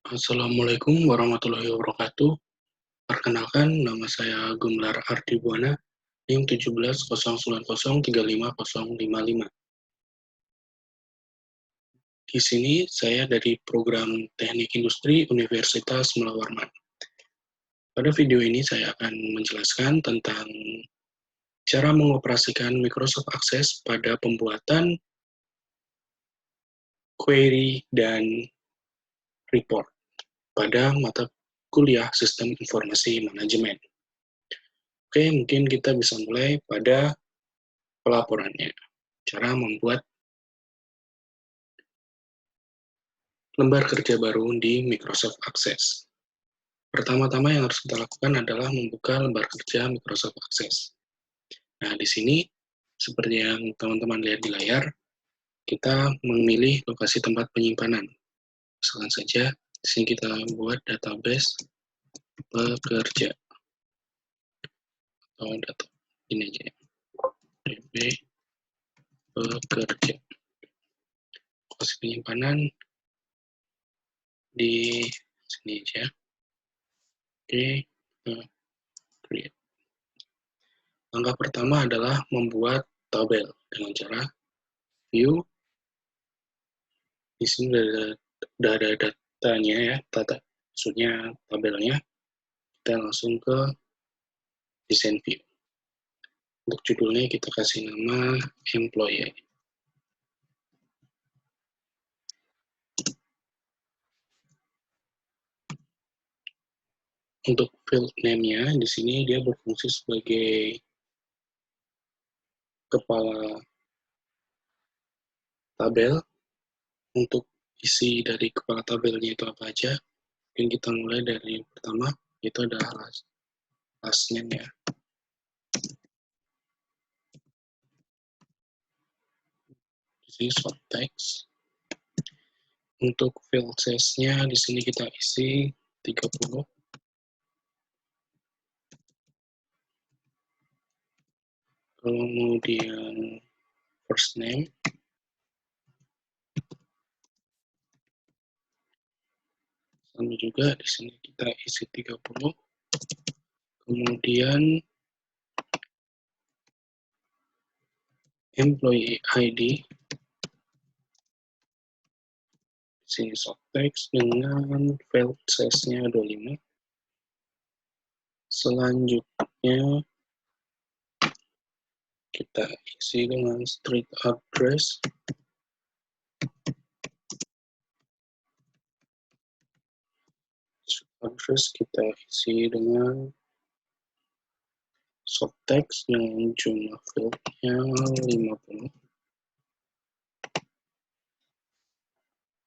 Assalamualaikum warahmatullahi wabarakatuh. Perkenalkan, nama saya Gumelar Ardibuana, NIM 1709035055. Di sini saya dari program Teknik Industri Universitas Mula Warman. Pada video ini saya akan menjelaskan tentang cara mengoperasikan Microsoft Access pada pembuatan query dan report pada mata kuliah Sistem Informasi Manajemen. Oke, mungkin kita bisa mulai pada pelaporannya. Cara membuat lembar kerja baru di Microsoft Access. Pertama-tama yang harus kita lakukan adalah membuka lembar kerja Microsoft Access. Nah, di sini, seperti yang teman-teman lihat di layar, kita memilih lokasi tempat penyimpanan. Misalkan saja, di sini kita buat database pekerja. Atau data ini aja ya. DB pekerja. Lokasi penyimpanan di sini aja. Oke, create. Langkah pertama adalah membuat tabel dengan cara view. Di sini udah ada datanya ya, maksudnya tabelnya. Kita langsung ke design view. Untuk judulnya kita kasih nama employee. Untuk field name-nya di sini dia berfungsi sebagai kepala tabel. Untuk isi dari kepala tabelnya itu apa aja? Mungkin kita mulai dari yang pertama, itu adalah last name ya. Di sini short text. Untuk field size-nya di sini kita isi 30. Kemudian first name. Sama juga di sini kita isi 30. Kemudian employee ID. Di sini short text dengan field size-nya 25. Selanjutnya kita isi dengan street address. Address kita isi dengan short text dengan jumlah fieldnya 50.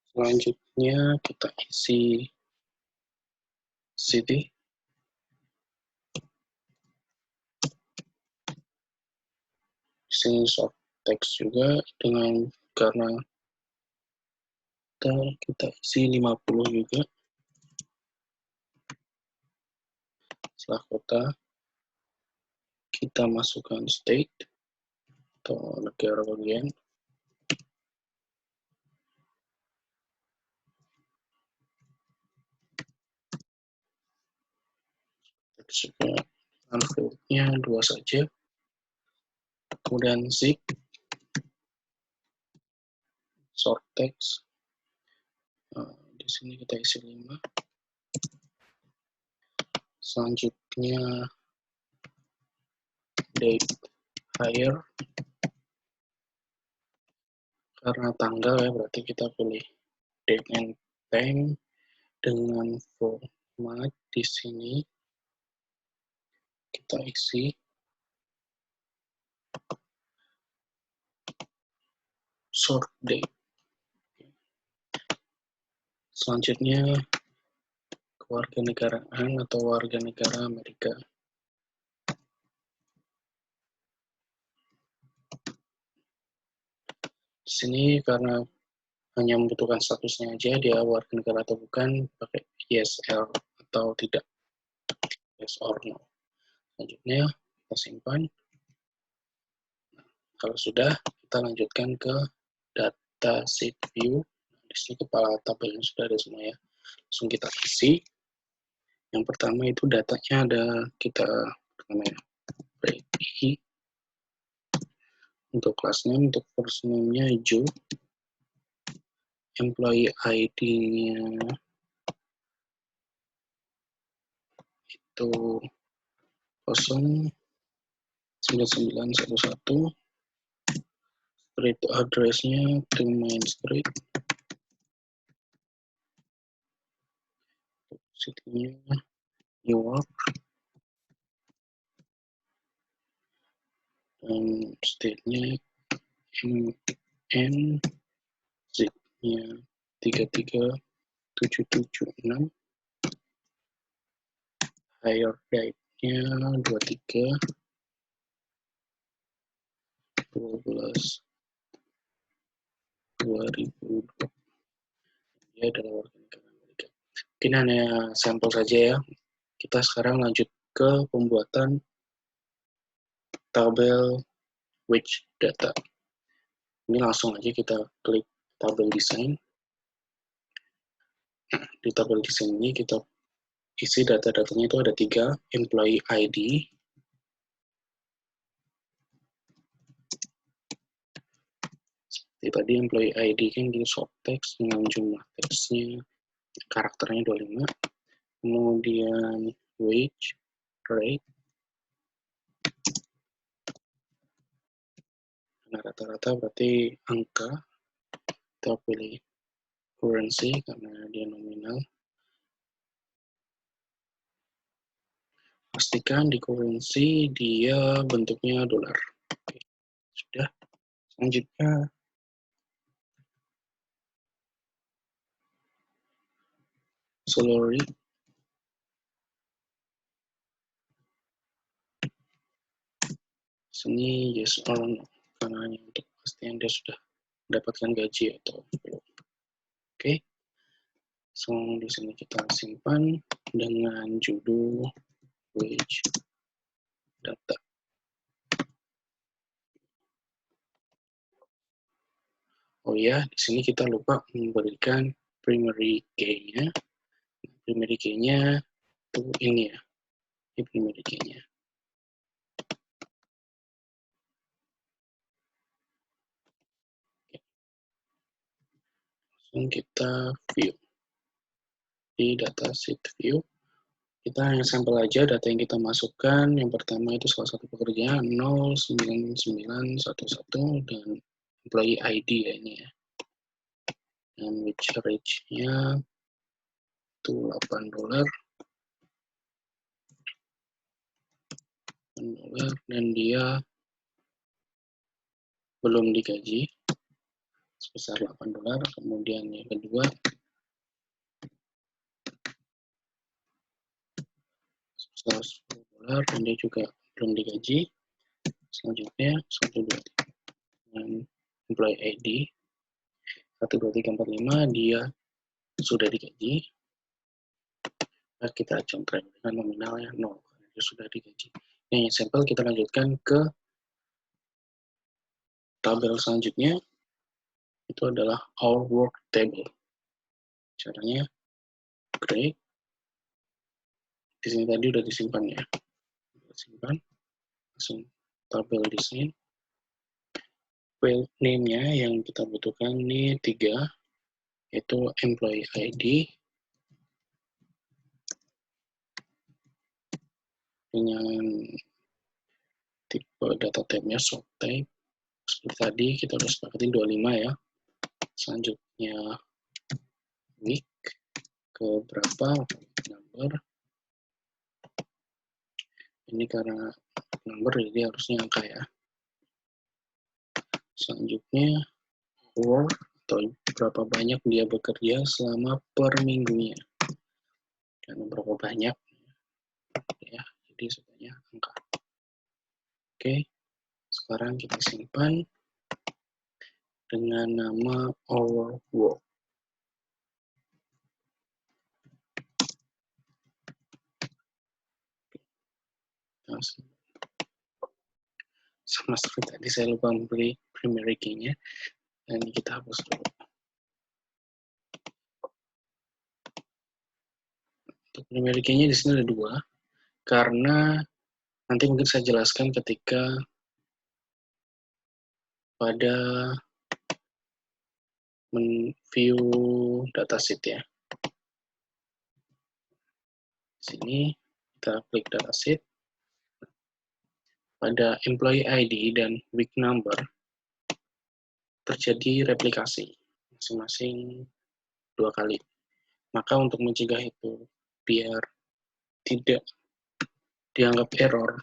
Selanjutnya kita isi city. Di sini short text juga dengan karena kita isi 50 juga. Setelah kota kita masukkan state atau negara bagian. Teks juga fieldnya 2 saja. Kemudian zip, short text. Di sini kita isi 5. Selanjutnya date hire, karena tanggal ya, berarti kita pilih date and time dengan format di sini kita isi short date. Selanjutnya kewarganegaraan atau warga negara Amerika. Di sini karena hanya membutuhkan statusnya aja, dia warga negara atau bukan, pakai yes atau tidak, yes or no. Selanjutnya kita simpan. Kalau sudah, kita lanjutkan ke data sheet view. Di sini kepala tabelnya sudah ada semua ya. Langsung kita isi. Yang pertama itu datanya ada kita namanya i. Untuk class name, untuk first name-nya Joe. Employee ID-nya itu 09911. Street address-nya Main Street. City-nya New York. Dan state-nya MN. Zip-nya 33776. Hire date-nya 23/12/2020. Dia adalah warga negara Amerika. Mungkin hanya sampel saja ya. Kita sekarang lanjut ke pembuatan tabel wage data. Ini langsung aja kita klik tabel design. Nah, di tabel design ini kita isi data-datanya itu ada 3, employee ID, seperti tadi employee ID kan di short text dengan jumlah teksnya, karakternya 25, kemudian wage, rate, nah rata-rata berarti angka, kita pilih currency karena dia nominal. Pastikan di currency dia bentuknya dolar. Oke, sudah. Selanjutnya salary. Sini yes or no, karena hanya untuk pastikan dia sudah mendapatkan gaji atau belum. Oke. So, di sini kita simpan dengan judul wage data. Oh ya, di sini kita lupa memberikan primary key-nya. Primary key-nya itu ini ya. Ini primary key-nya. Langsung kita view. Di dataset view, kita hanya sampel aja data yang kita masukkan. Yang pertama itu salah satu pekerjaan 09911 dan employee ID ya ini ya. Dan wage rate-nya itu $8 dan dia belum digaji sebesar $8. Kemudian yang kedua sebesar $10 dan dia juga belum digaji. Selanjutnya 1, 2, 3 dengan employee ID 1, 2, 3, 4, 5 dia sudah digaji. Nah, kita control dengan nominalnya 0 karena dia sudah digaji. Nah, yang sampel kita lanjutkan ke tabel selanjutnya, itu adalah our work table. Caranya create. Di sini tadi udah disimpan ya. Simpan. Langsung tabel design. File name-nya yang kita butuhkan ini 3, yaitu employee ID dengan tipe data type-nya short type. Seperti tadi kita udah sepakatin 25 ya. Selanjutnya week ke berapa number. Ini karena number jadi harusnya angka ya. Selanjutnya hour atau berapa banyak dia bekerja selama per minggunya. Dan berapa banyak ya. Jadi sebenarnya angka. Oke. Sekarang kita simpan dengan nama our work. Nah, sama seperti tadi saya lupa memberi primary key-nya. Dan ini kita hapus dulu. Untuk primary key-nya di sini ada 2, karena nanti mungkin saya jelaskan ketika pada view dataset ya. Di sini kita klik dataset. Pada employee ID dan week number terjadi replikasi masing-masing 2 kali. Maka untuk mencegah itu biar tidak dianggap error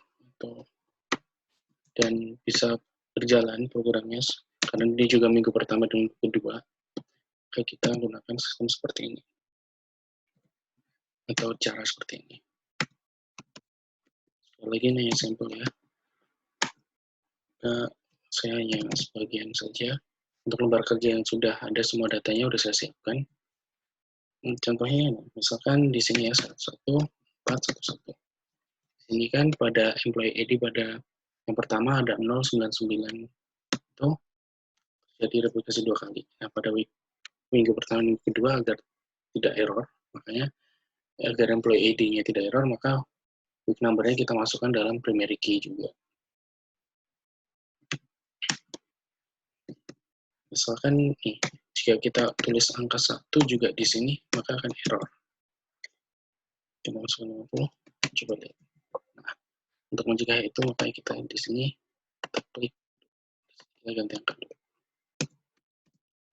dan bisa berjalan programnya karena ini juga minggu pertama dan minggu kedua, maka kita gunakan sistem seperti ini atau cara seperti ini. Sekali lagi ini hanya sampel ya. Saya hanya sebagian saja. Untuk lembar kerja yang sudah ada semua datanya sudah saya siapkan. Contohnya, misalkan di sini ya 11411. Ini kan pada employee ID pada yang pertama ada 099 itu jadi replikasi 2 kali. Nah, pada minggu pertama dan minggu kedua agar tidak error, makanya agar employee ID-nya tidak error, maka week number-nya kita masukkan dalam primary key juga. Misalkan nih, jika kita tulis angka 1 juga di sini, maka akan error. Kita masukkan 50, coba lihat. Nah, untuk mencegah itu, maka kita di sini kita klik, kita ganti angka dulu.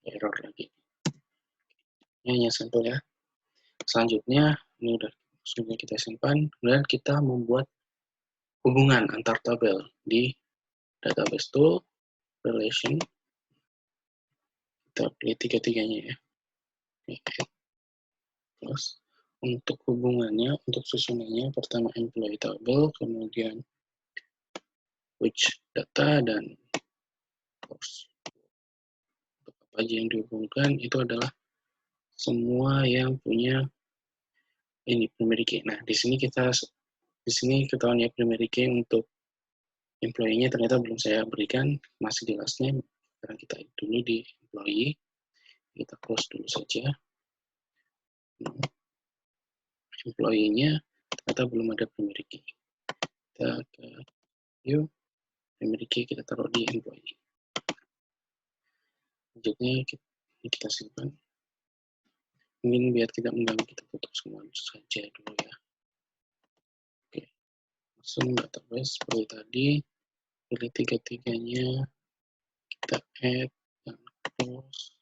Error lagi. Ini hanya sampel ya. Selanjutnya, ini sudah kita simpan, kemudian kita membuat hubungan antar tabel di database tool, relation, kita pilih tiga-tiganya ya. Terus untuk hubungannya, untuk susunannya, pertama employee table, kemudian which data, dan course. Untuk apa aja yang dihubungkan, itu adalah semua yang punya ini primary key. Nah, di sini ketahuan ya primary key untuk employee-nya ternyata belum saya berikan, masih jelasnya. Sekarang kita dulu di employee, kita close dulu saja. Employee-nya ternyata belum ada primary key. Kita ke view, primary key kita taruh di employee. Selanjutnya kita simpan. Mungkin biar tidak mengganggu, kita tutup semua saja dulu ya. Oke, langsung database seperti tadi. Pilih tiga-tiganya, kita add dan close.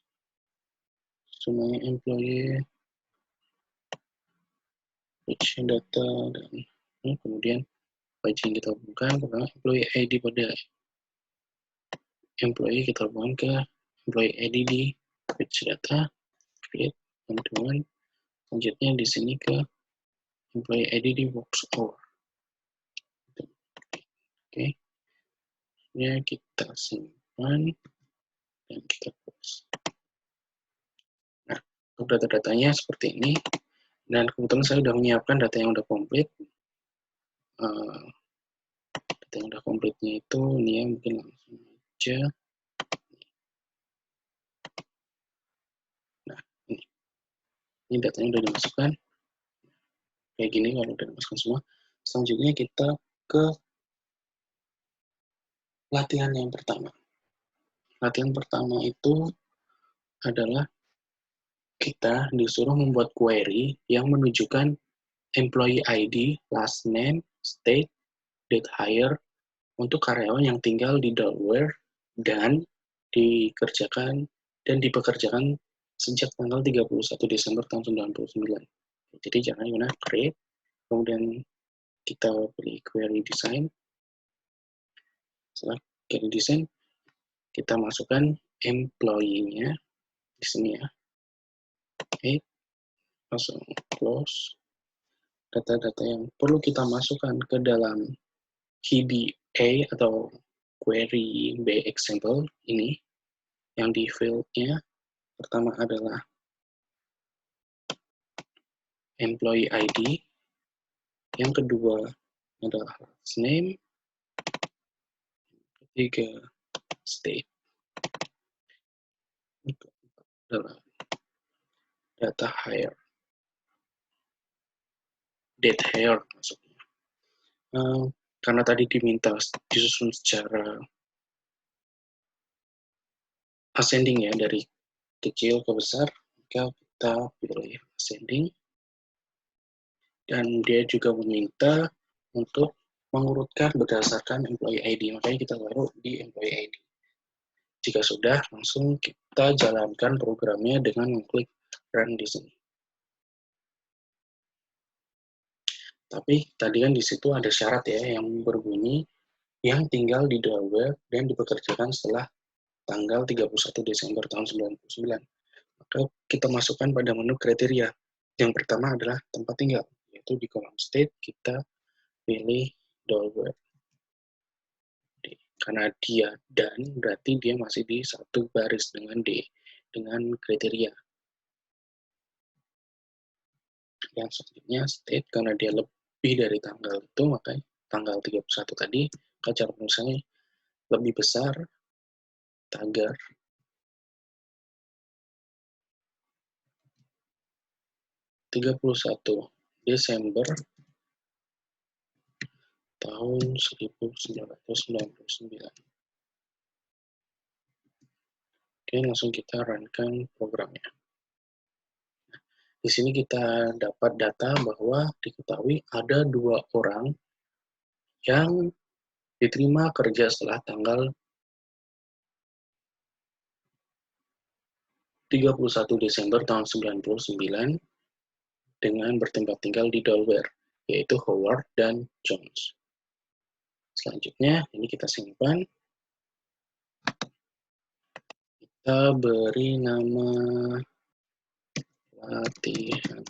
Semuanya employee, which data, dan kemudian page yang kita hubungkan, pertama employee ID pada employee kita hubungkan ke employee ID di page data, create, teman-teman. Selanjutnya di sini ke employee ID di works hour. Oke, ya kita simpan dan kita close. Nah, untuk data-datanya seperti ini, dan kebetulan saya sudah menyiapkan data yang sudah komplit. Data yang sudah komplitnya itu ini ya, mungkin langsung aja. Nah, ini datanya sudah dimasukkan. Kayak gini kalau sudah dimasukkan semua. Selanjutnya kita ke latihan yang pertama. Latihan pertama itu adalah kita disuruh membuat query yang menunjukkan employee ID, last name, state, date hire untuk karyawan yang tinggal di Delaware dan dipekerjakan sejak tanggal 31 Desember tahun 99. Jadi jangan guna create, kemudian kita pilih query design. Setelah query design, kita masukkan employee-nya di sini ya. Oke, langsung close. Data-data yang perlu kita masukkan ke dalam QBA atau query B example ini, yang di field-nya pertama adalah employee ID, yang kedua adalah last name, ketiga state, itu adalah data hire. date hire maksudnya. Karena tadi diminta disusun secara ascending ya, dari kecil ke besar, maka kita pilih ascending. Dan dia juga meminta untuk mengurutkan berdasarkan employee ID, makanya kita taruh di employee ID. Jika sudah, langsung kita jalankan programnya dengan mengklik run di sini. Tapi tadi kan di situ ada syarat ya yang berbunyi yang tinggal di Delaware dan dipekerjakan setelah tanggal 31 Desember tahun 99. Maka kita masukkan pada menu kriteria. Yang pertama adalah tempat tinggal, yaitu di kolom state kita pilih Delaware. Karena dia dan, berarti dia masih di satu baris dengan D, dengan kriteria. Yang selanjutnya state, karena dia lebih dari tanggal itu, makanya tanggal 31 tadi, kacar penulisannya lebih besar, tagar 31 Desember tahun 1999. Oke, langsung kita runkan programnya. Di sini kita dapat data bahwa diketahui ada 2 orang yang diterima kerja setelah tanggal 31 Desember tahun 99 dengan bertempat tinggal di Delaware, yaitu Howard dan Jones. Selanjutnya, ini kita simpan. Kita beri nama latihan.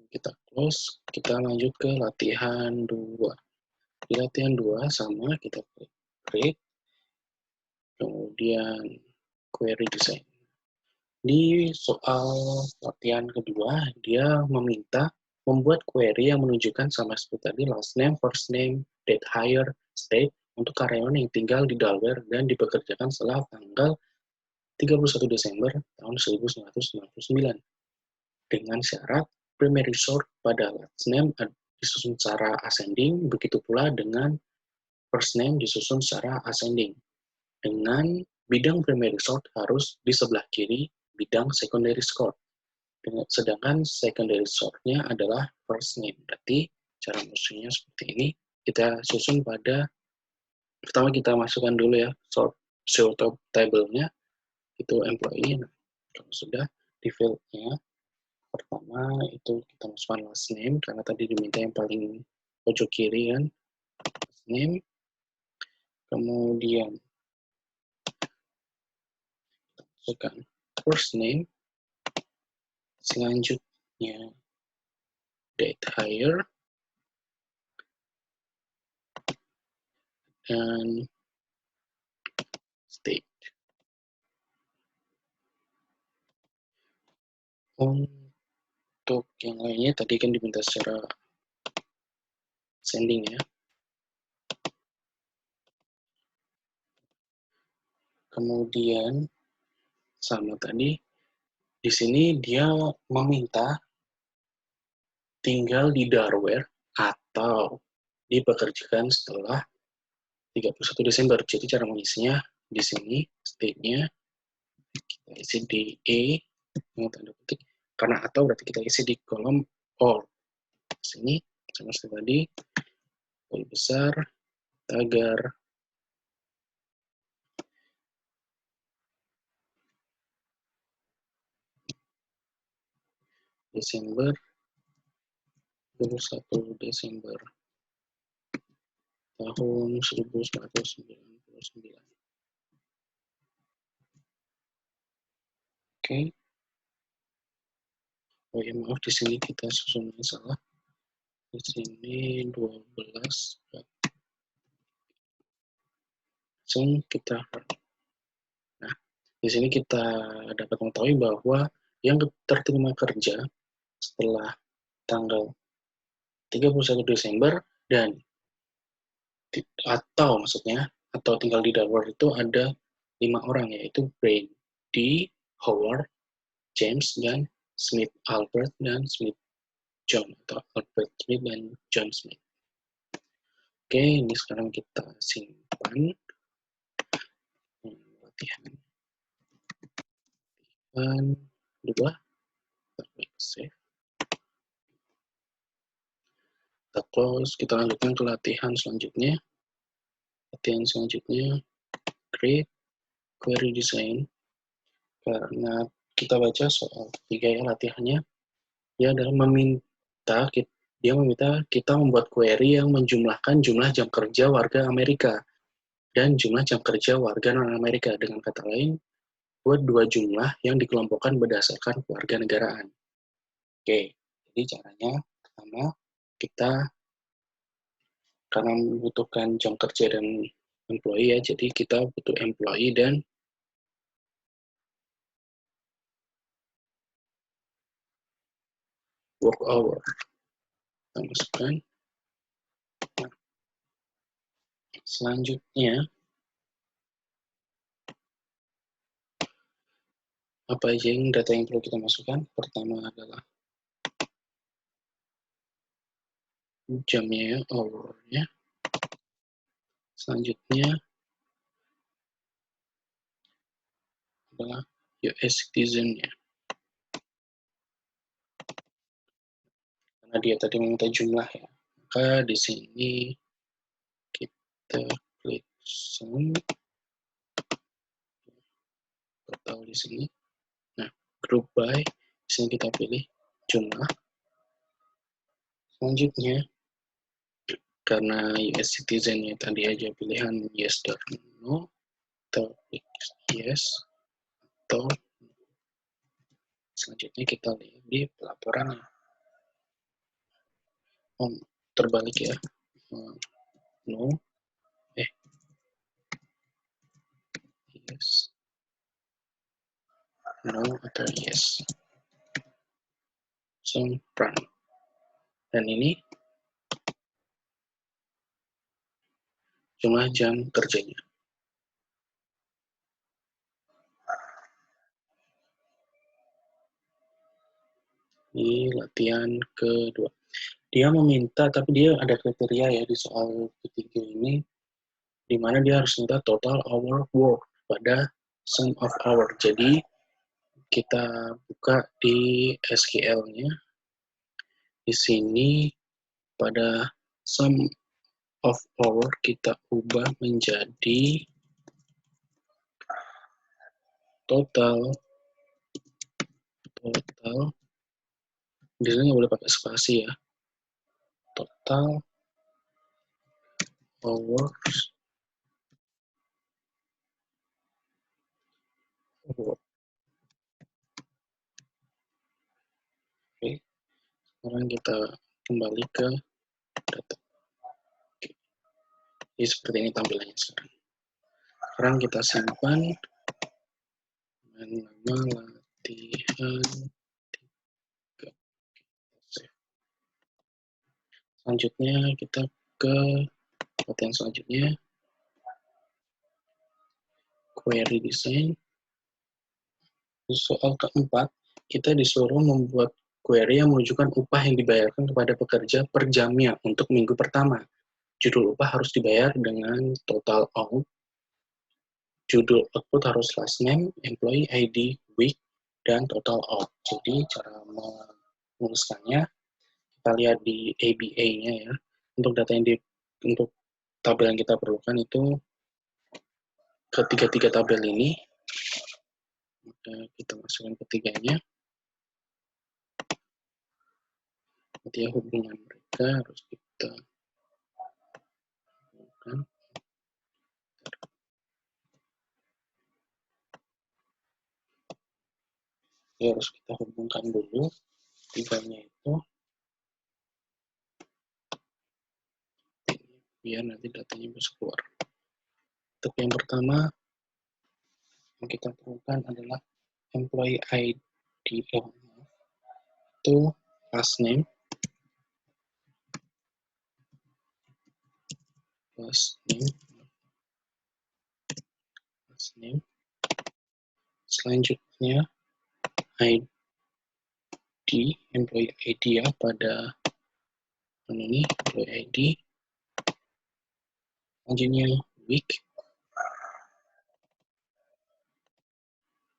Kita close, kita lanjut ke latihan 2. Di latihan 2 sama, kita klik, kemudian query design. Di soal latihan kedua, dia meminta membuat query yang menunjukkan sama seperti tadi, last name, first name, date hire, state, untuk karyawan yang tinggal di Delaware dan dipekerjakan setelah tanggal 31 Desember tahun 1999. Dengan syarat primary sort pada last name disusun secara ascending, begitu pula dengan first name disusun secara ascending. Dengan bidang primary sort harus di sebelah kiri bidang secondary sort. Sedangkan secondary sort-nya adalah first name. Berarti cara musuhnya seperti ini. Kita susun pada, pertama kita masukkan dulu ya, sort table-nya, itu employee. Nah, kalau sudah, di field-nya, pertama itu kita masukkan last name, karena tadi diminta yang paling pojok kiri kan, last name. Kemudian masukkan first name, selanjutnya date hire, dan state. Untuk yang lainnya tadi kan diminta secara sending ya. Kemudian sama tadi, di sini dia meminta tinggal di Delaware atau dipekerjakan setelah 31 Desember. Jadi cara mengisinya di sini, state-nya kita isi di E, yang tanda petik, karena atau berarti kita isi di kolom all. Di sini, sama seperti tadi, lebih besar, tagar, Desember, 21 Desember tahun 1999. Oke. Oh ya, maaf, di sini kita susunnya salah. Di sini 12. Langsung kita. Nah, di sini kita dapat mengetahui bahwa yang terterima kerja setelah tanggal 31 Desember dan atau tinggal di Delaware itu ada 5 orang, yaitu Brady, Howard, James, dan Smith Albert dan Smith John, atau Albert Smith dan John Smith. Oke, ini sekarang kita simpan latihan 2, klik save. Kita close, kita lanjutkan ke latihan selanjutnya. Latihan selanjutnya, create query design. Karena kita baca soal ketiga ya latihannya, dia adalah dia meminta kita membuat query yang menjumlahkan jumlah jam kerja warga Amerika dan jumlah jam kerja warga non-Amerika. Dengan kata lain, buat dua jumlah yang dikelompokkan berdasarkan kewarganegaraan. Oke, jadi caranya pertama, kita karena membutuhkan jam kerja dan employee ya, jadi kita butuh employee dan work hour. Kita masukkan. Nah, selanjutnya, apa aja yang data yang perlu kita masukkan? Pertama adalah jamnya, hour-nya. Selanjutnya adalah US citizen-nya. Karena dia tadi meminta jumlah ya. Maka di sini kita klik sum. Total di sini. Nah, group by, di sini kita pilih jumlah. Selanjutnya, karena US citizen-nya tadi aja pilihan yes dan no, kita klik yes, atau selanjutnya kita lihat di pelaporannya. Terbalik ya, no, yes, no, atau yes. So, run. Dan ini jumlah jam kerjanya. Ini latihan kedua. Dia meminta, tapi dia ada kriteria ya di soal ketiga ini, di mana dia harus minta total hour work pada sum of hour. Jadi, kita buka di SQL-nya. Di sini, pada sum of hour, kita ubah menjadi total. Di sini nggak boleh pakai spasi ya. Total hours work. Oke, sekarang kita kembali ke data. Oke. Jadi seperti ini tampilannya sekarang. Sekarang kita simpan dengan nama latihan 3. Selanjutnya kita ke latihan selanjutnya, query design. Soal keempat, kita disuruh membuat query yang menunjukkan upah yang dibayarkan kepada pekerja per jamnya untuk minggu pertama. Judul upah harus dibayar dengan total out. Judul output harus last name, employee ID, week, dan total out. Jadi cara menuliskannya, kita lihat di ABA-nya ya. Untuk data yang untuk tabel yang kita perlukan itu ketiga-tiga tabel ini. Kita masukkan ketiganya. Nanti hubungan mereka harus kita hubungkan. Ya, harus kita hubungkan dulu tiganya itu biar nanti datanya bisa keluar. Untuk yang pertama yang kita perlukan adalah employee ID itu last name, selanjutnya ID employee ID ya, pada ini employee ID. Selanjutnya week,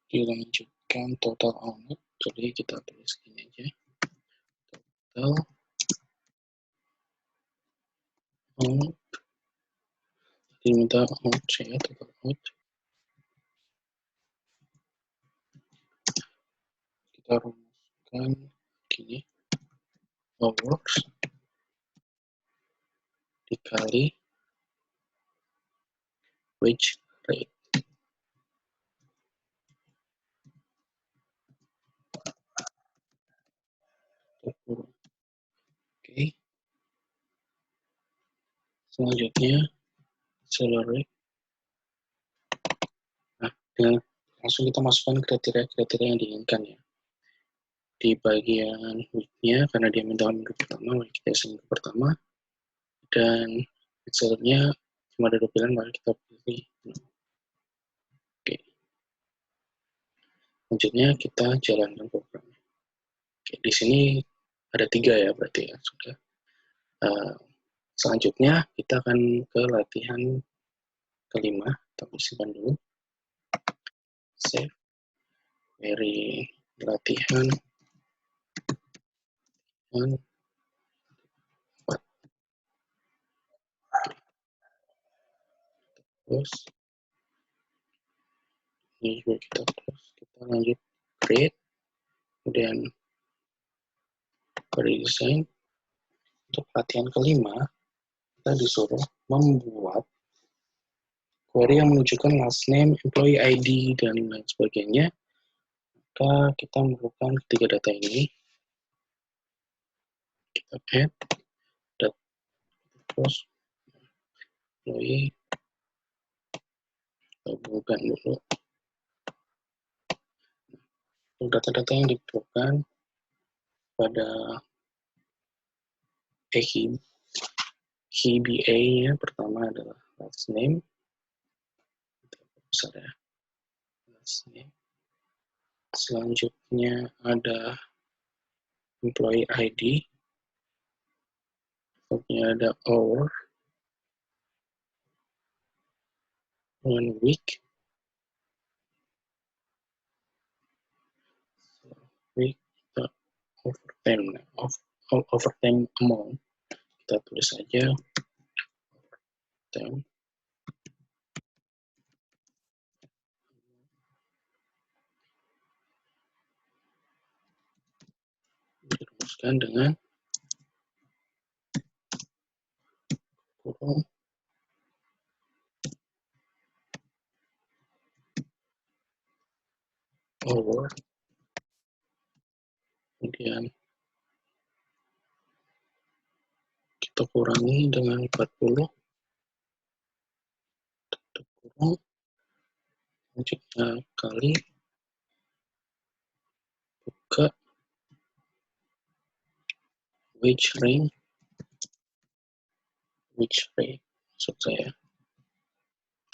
dilanjutkan total owner, jadi kita tulis gini aja, total out, diminta out ya, total out, kita rumuskan gini, hours dikali wage rate. Oke. Selanjutnya salary. Nah, dengan langsung kita masukkan kriteria-kriteria yang diinginkan ya. Di bagian week-nya, karena dia minta minggu pertama, maka kita isi minggu pertama. Dan Excel-nya cuma ada 2 pilihan, maka kita pilih no. Oke. Selanjutnya kita jalankan programnya. Oke, di sini ada 3 ya berarti ya sudah. Selanjutnya kita akan ke latihan kelima, kita simpan dulu. Save, query latihan 4. Terus ini juga kita lanjut create, kemudian query design. Untuk latihan kelima, kita disuruh membuat query yang menunjukkan last name, employee ID, dan lain sebagainya. Maka kita memerlukan ketiga data ini. Kita add data terus employee, kita hubungkan dulu. Untuk data-data yang diperlukan pada KBA ya, pertama adalah last name, besar ya, last name. Selanjutnya ada employee ID, selanjutnya ada hour, 1 week, overtime, overtime amount, kita tulis saja overtime, dirumuskan dengan kurung hour, kemudian kita kurangi dengan 40, kita kurung, selanjutnya kali, buka, wage rate, maksud saya,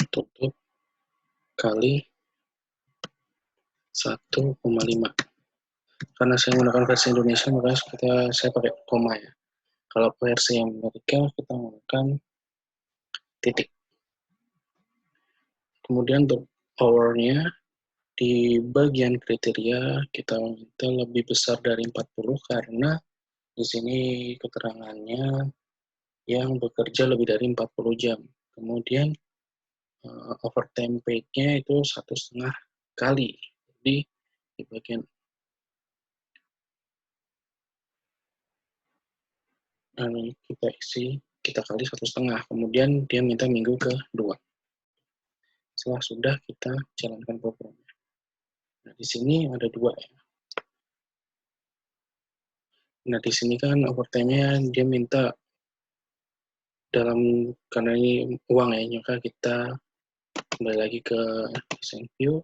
tutup, kali 1,5. Karena saya menggunakan versi Indonesia, maka saya pakai koma ya. Kalau versi Amerika, kita menggunakan titik. Kemudian untuk hour-nya, di bagian kriteria kita minta lebih besar dari 40 karena di sini keterangannya yang bekerja lebih dari 40 jam. Kemudian overtime paid-nya itu 1,5 kali. Jadi di bagian kita isi, kita kali 1,5. Kemudian dia minta minggu ke-2. Setelah sudah, kita jalankan programnya. Nah, di sini ada 2 ya. Nah, di sini kan overtime-nya dia minta dalam, karena ini uang ya, maka kita kembali lagi ke design view,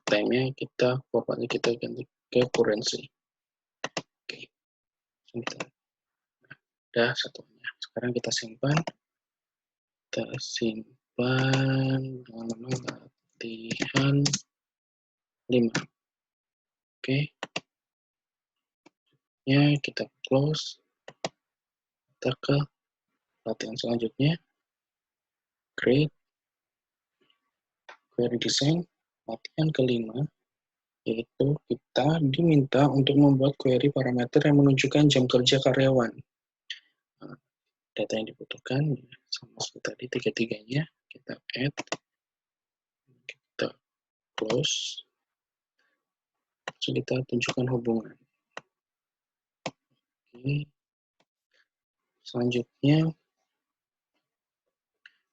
time-nya kita formatnya kita ganti ke currency. Oke, sebentar. Nah, satunya. Sekarang kita simpan dengan nama latihan 5. Oke, kita close, kita ke latihan selanjutnya, create query design. Latihan kelima, yaitu kita diminta untuk membuat query parameter yang menunjukkan jam kerja karyawan. Nah, data yang dibutuhkan sama seperti tadi, tiga-tiganya kita add, kita close, terus kita tunjukkan hubungan. Oke. Selanjutnya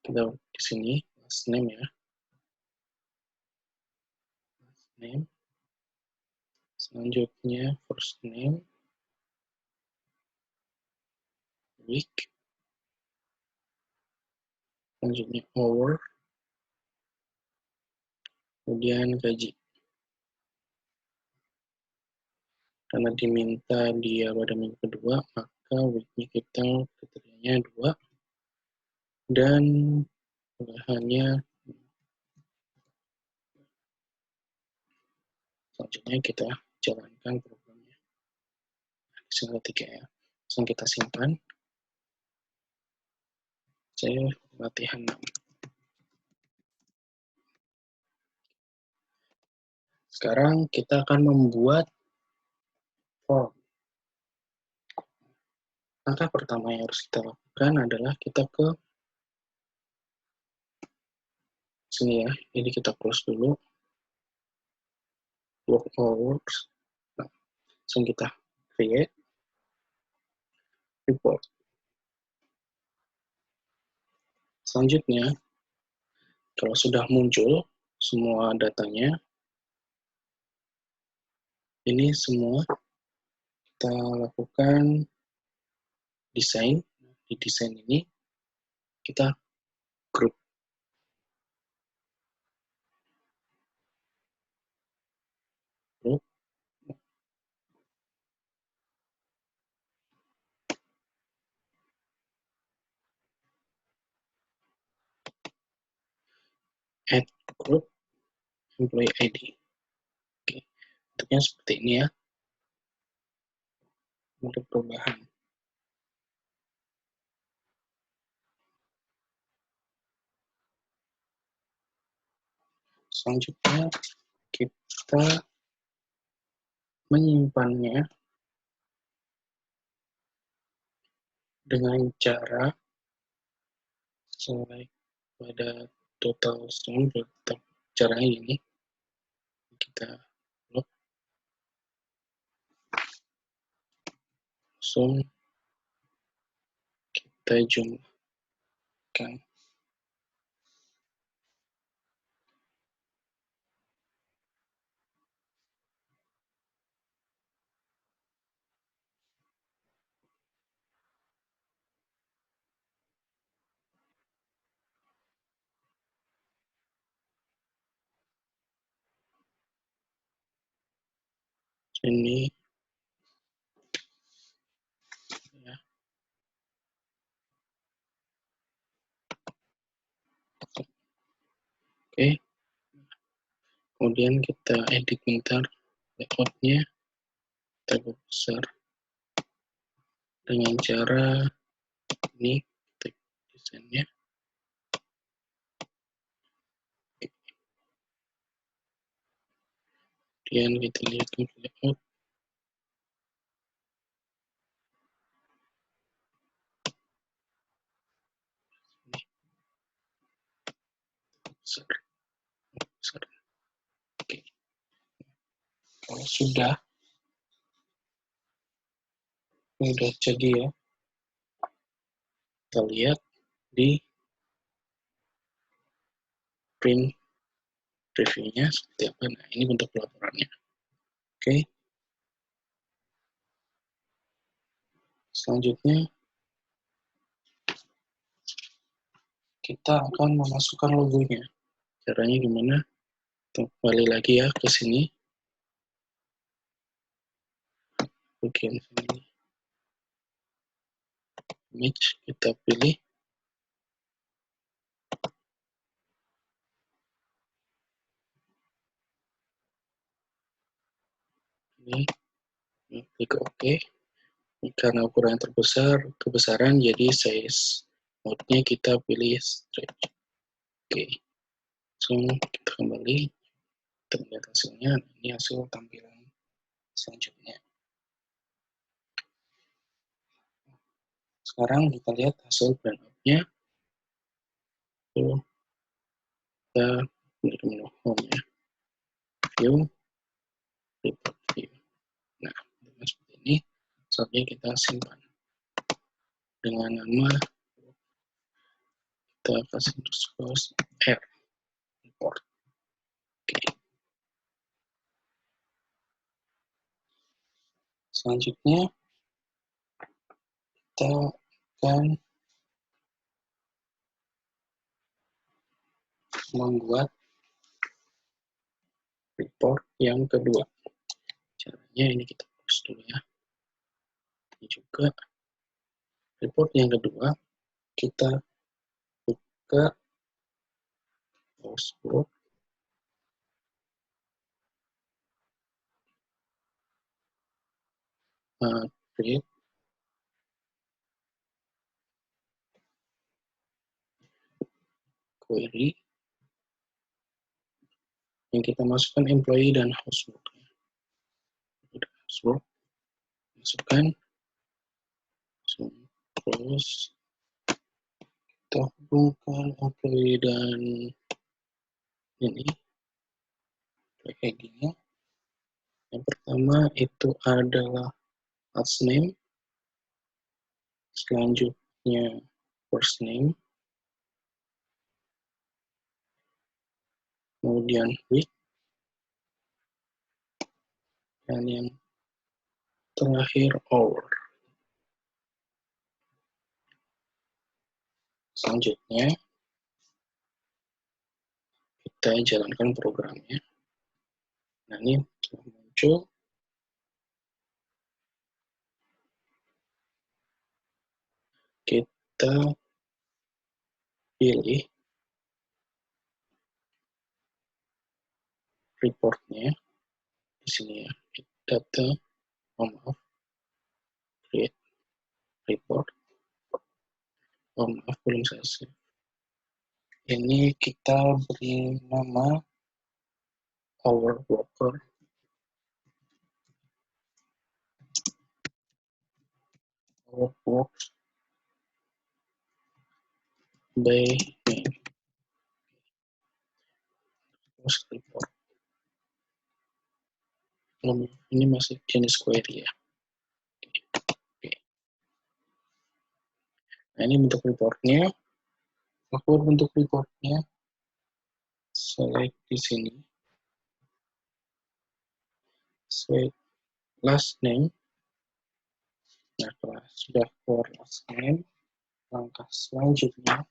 kita di sini last name ya, last name. Selanjutnya first name, week, selanjutnya hour, kemudian gaji. Karena diminta dia pada minggu kedua, maka weeknya kita kriterianya 2, dan bahannya selanjutnya kita jalankan programnya. Sehingga 3 ya. Langsung kita simpan. Saya latihan 6. Sekarang kita akan membuat form. Langkah pertama yang harus kita lakukan adalah kita ke sini ya. Ini kita close dulu. Work hours. Nah, langsung kita create report. Selanjutnya, kalau sudah muncul semua datanya, ini semua kita lakukan desain. Di desain ini kita group. Group. Add group employee ID. Oke, bentuknya seperti ini ya. Untuk perubahan. Selanjutnya kita menyimpannya dengan cara select pada total sum. Caranya ini kita lock sum, kita jumlahkan. Ini ya. Oke, kemudian kita edit bentar layoutnya, kita besar dengan cara ini, kita desainnya. Kemudian kita lihat ke layout. Besar, besar. Oke, kalau sudah jadi ya, kita lihat di print reviewnya seperti apa. Nah, ini bentuk laporannya. Oke, selanjutnya kita akan memasukkan logonya. Caranya gimana? Kembali lagi ya ke sini, bagian sini, image, kita pilih ini, klik OK. Karena ukuran yang kebesaran, jadi size mode-nya kita pilih stretch. Oke, langsung kita kembali, kita lihat hasilnya. Ini hasil tampilan selanjutnya. Sekarang kita lihat hasil print out-nya. Kita klik menu home ya, view, report view. Nah, dengan seperti ini, saatnya kita simpan dengan nama, kita kasih underscore r report. Oke. Selanjutnya kita akan membuat report yang kedua. Caranya ini kita post dulu ya. Ini juga report yang kedua, kita buka dashboard, create query, yang kita masukkan employee dan household. Household, masukkan, terus kita hubungkan employee dan ini kayak gini. Yang pertama itu adalah last name, selanjutnya first name, kemudian week, dan yang terakhir hour. Selanjutnya kita jalankan programnya. Nah, ini telah muncul. Kita pilih reportnya di sini ya, data, maaf, create report. Maaf, belum saya save. Ini kita beri nama our worker, our works by name, terus report. Ini masih jenis query ya. Oke. Nah, ini bentuk reportnya. Aku bentuk reportnya, select di sini, select last name. Nah, kalau sudah for last name, langkah selanjutnya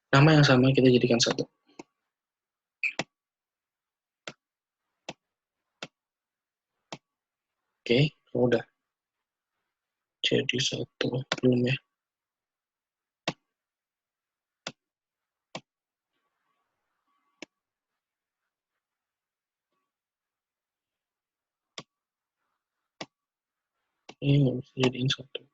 nama yang sama kita jadikan satu. Oke, udah jadi satu, belum ya? Ini nggak bisa jadiin satu.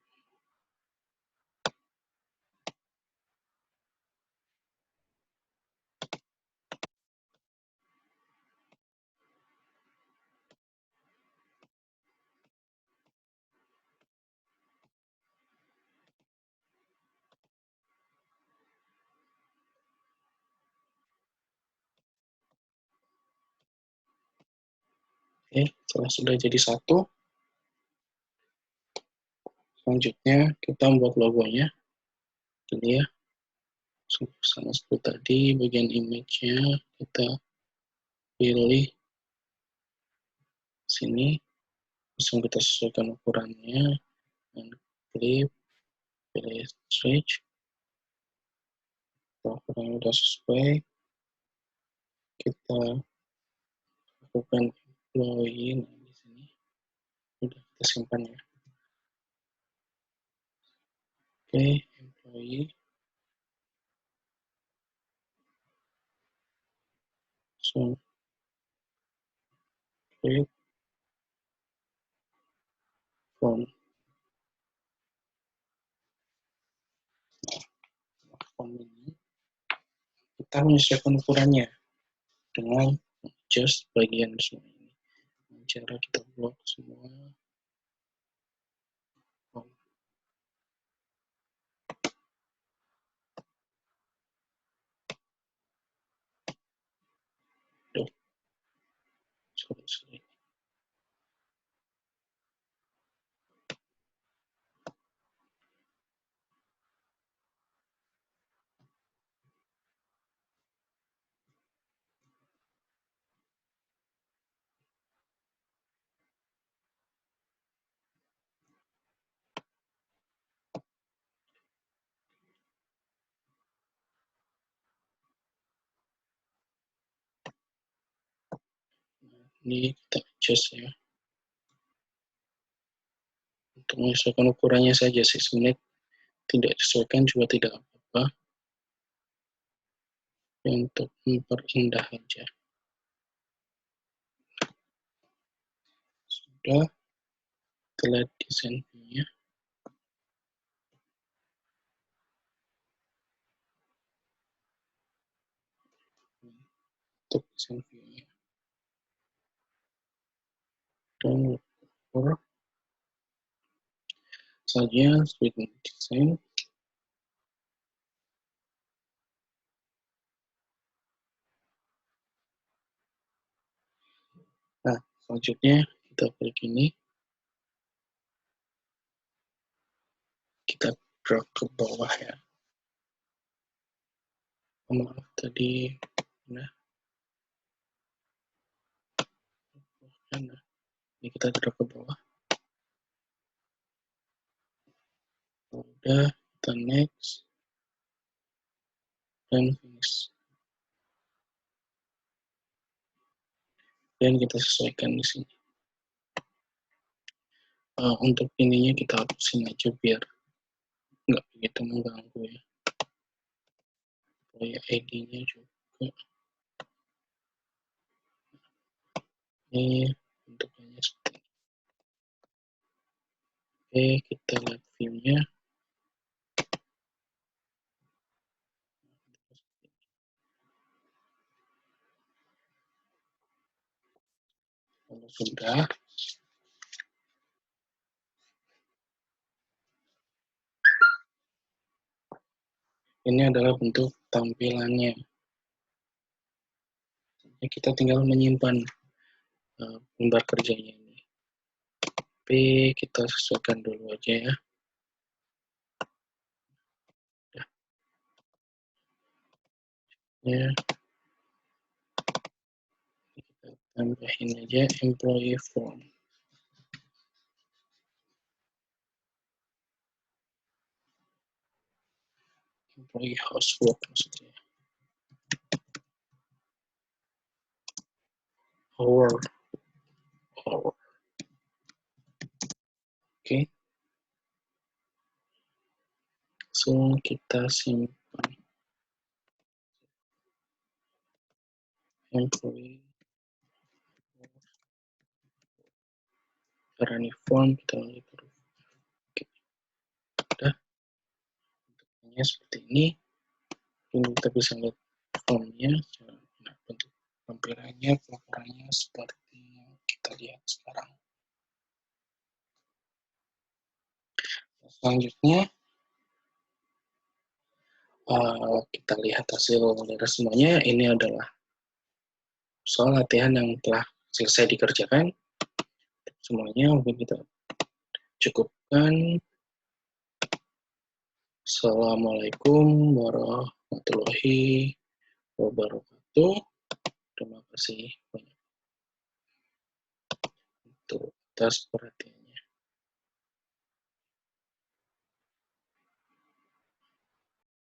Oke, setelah sudah jadi satu, selanjutnya kita membuat logonya. Ini ya, sama seperti tadi, bagian image-nya kita pilih sini, langsung kita sesuaikan ukurannya, dan klik, pilih stretch, kalau ukurannya sudah sesuai, kita lakukan employee. Nah, di sini udah kita simpan ya. Oke, employee, langsung klik, form ini, kita menyesuaikan ukurannya dengan adjust bagian semua ini. Cara kita blok semua. Sorry. Ini kita adjust ya. Untuk menyesuaikan ukurannya saja sih, sebenarnya tidak disesuaikan juga tidak apa-apa. Untuk memperindah aja. Sudah, kita lihat desain view-nya. Untuk desain view-nya. Dan ukur saja sesuai desain. Nah, selanjutnya kita klik ini. Kita drag ke bawah ya. Maaf tadi, nah, ini kita drag ke bawah. Udah, kita next dan finish. Dan kita sesuaikan di sini. Untuk ininya kita hapusin aja biar nggak begitu mengganggu ya. Kayak ID-nya juga. Ini bentuknya seperti ini. Oke, kita lihat view-nya. Kalau sudah, ini adalah bentuk tampilannya. Kita tinggal menyimpan lembar kerjanya ini. Tapi kita sesuaikan dulu aja ya. Ya. Kita tambahin aja employee form. Employee housework maksudnya. Hour. Oke. So, kita simpan employee. Karena ini form, kita lagi taruh. Oke. Udah. Bentuknya seperti ini. Ini kita bisa lihat formnya. Nah, bentuk tampilannya, pelaporannya seperti yang kita lihat sekarang. Selanjutnya, kita lihat hasil dari semuanya. Ini adalah soal latihan yang telah selesai dikerjakan. Semuanya mungkin kita cukupkan. Assalamualaikum warahmatullahi wabarakatuh. Terima kasih banyak untuk atas perhatiannya.